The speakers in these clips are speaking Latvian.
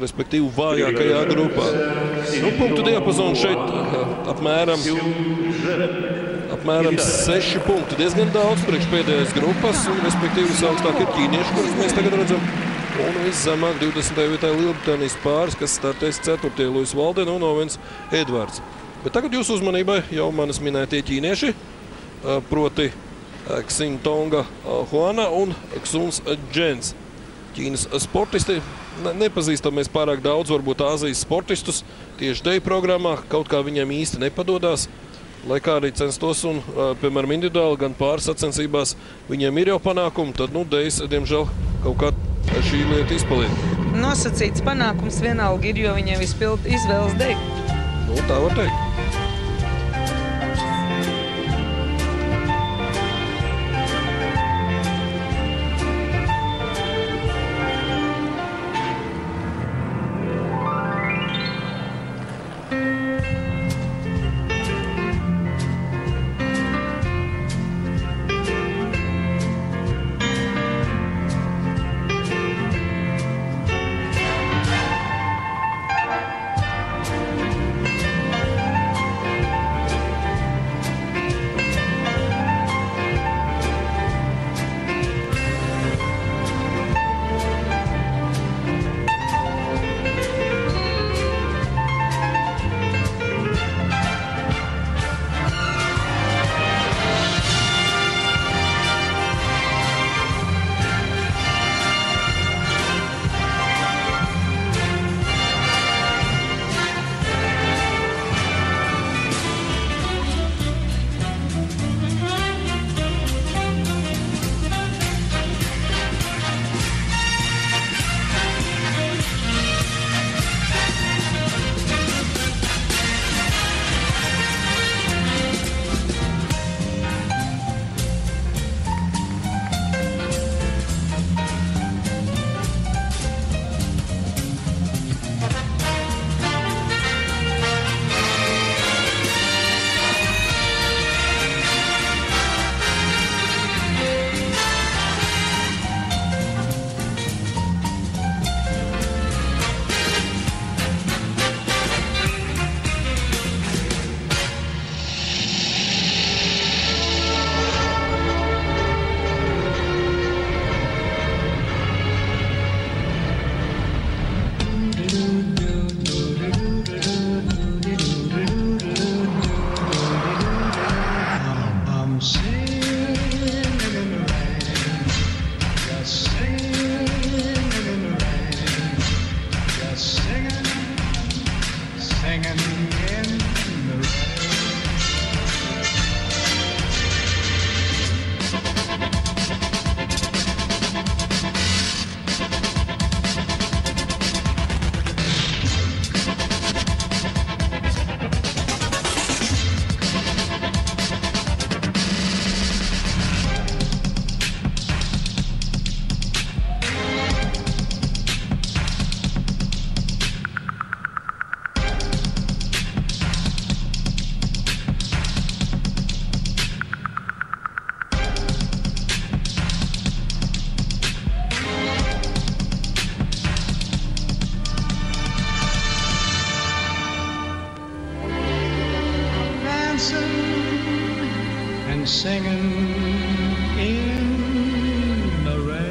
respektīvi vājākajā grupā. Nu, punktu diapazons šeit apmēram 6 punkti. Diezgan daudz priekš pēdējās grupas, un respektīvi visaugstāk ir ķīnieši, kurus mēs tagad redzam. Un viszemāk 20. vietā Lielbritānijas pāris, kas startēs 4. Luis Valdena un Ovens Edvards. Bet tagad jūsu uzmanībai jau manas minētie ķīnieši, proti Xintonga Huana un Xuns Džens. Ķīnas sportisti, nepazīstam mēs pārāk daudz, varbūt Āzijas sportistus, tieši deju programmā, kaut kā viņiem īsti nepadodās, lai kā arī censtos un, piemēram, individuāli gan pāris sacensībās viņiem ir jau panākumi, tad, nu, dejas, diemžēl, kaut kā šī lieta izpaliek. Nosacīts panākums vienalga ir, jo viņiem izvēles deju. Nu, tā var teikt. And singing in the rain.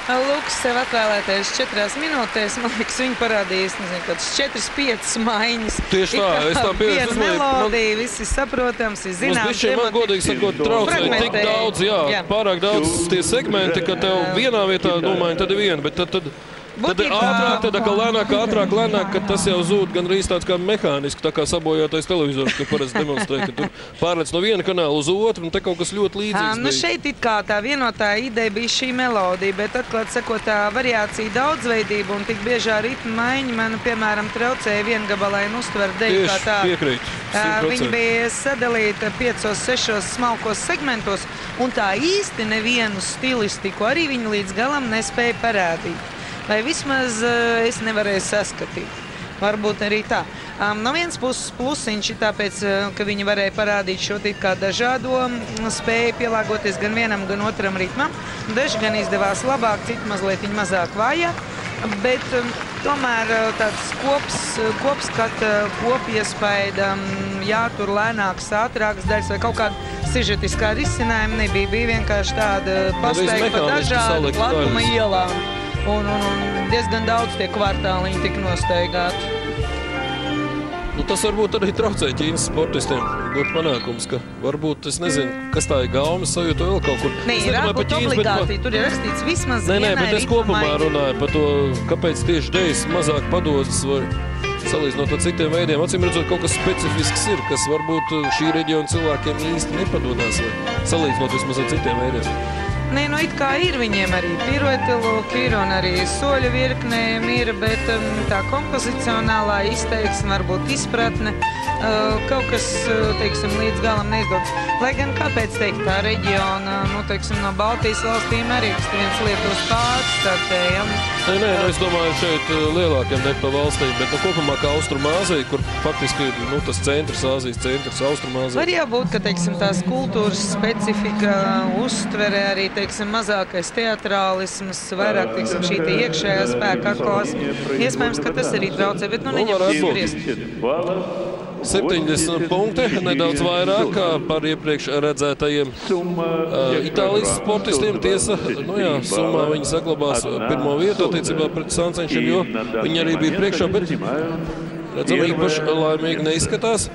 Luks sev atvēlētais 4 minūtēs, man liekas, viņi parādījis, nezinu, kāds 4-5 maiņas. Tieši tā, es tā pievērstu uzmanību. Viena melodija, viss ir saprotams, ir zināms. Man godīgi sakot, traucēja tik daudz, pārāk daudz tie segmenti, ka tev vienā vietā domāju, tad ir viena, bet tad ir ātrāk, tad lēnāk, ātrāk, ka tas jau zūd gan arī tāds kā mehāniski, tā kā sabojātais televizors, ka parasti demonstrē, ka tur pārlec no viena kanāla uz otru, un te kaut kas ļoti līdzīgs bija. Šeit it kā tā vienotā ideja bija šī melodija, bet atklāt sakot, tā variācija daudzveidība un tik biežā ritma maiņa man, piemēram, traucēja viengabalainu uztver deju kā tā. Piekrīt, 100%. Viņa bija sadalīta 5-6 smalkos segmentos, un tā īsti nevienu stilistiku arī viņa līdz galam nespēja parādīt. Vai vismaz es nevarēju saskatīt. Varbūt arī tā. No vienas puses plusiņš ir tāpēc, ka viņi varēja parādīt šo tik kā dažādo spēju pielāgoties gan vienam, gan otram ritmam. Daži gan izdevās labāk, citi mazliet viņi mazāk vājāk. Bet tomēr tāds kopskata, kopiespaida, jātur lēnāks, ātrāks daļas vai kaut kāda sižetiskā risinājuma nebija. Bija vienkārši tāda pasteigta pa dažādu platuma ielām. Un diezgan daudz tie kvartāliņi tika nostaigāti. Tas varbūt arī traucē Ķīnas sportistiem gūt panākums, ka varbūt, es nezinu, kas tā ir gaumas sajūta vēl kaut kur. Nē, ir jābūt obligāti, tur ir rakstīts vismaz vienai ritma. Bet es kopumā runāju par to, kāpēc tieši dejas mazāk padodas vai salīdzinot ar citiem veidiem. Acīm redzot, kaut kas specifisks ir, kas varbūt šī reģiona cilvēkiem īsti nepadodās vai salīdzinot vismaz ar citiem veidiem. Nē, it kā ir viņiem arī pirueti lūki ir un arī soļu virknēm ir, bet tā kompozicionālā izteiksme, varbūt izpratne, kaut kas, teiksim, līdz galam neizdodas. Lai gan, kāpēc teikt, tā reģiona, teiksim, no Baltijas valstīm arī viens Lietuvas pārstartējam. Nē, es domāju šeit lielākiem ne pa valstīm, bet kopumā kā Austrumāzija, kur faktiski ir tas centrs, Āzijas centrs, Austrumāzija. Var jābūt, ka, teiksim, tās kultūras specifika uztvere arī, teiksim, mazākais teatrālisms, vairāk, teiksim, šī te iekšējā spēka atklāsme. Iespējams, ka tas arī traucē, bet neņem spriest. 70 punkti, nedaudz vairāk kā par iepriekš redzētajiem Itālijas sportistiem. Tiesa, summā viņi saglabās pirmo vietu attiecībā pret sāncenšiem, jo viņi arī bija priekšā, bet redzam, īpaši laimīgi neizskatās.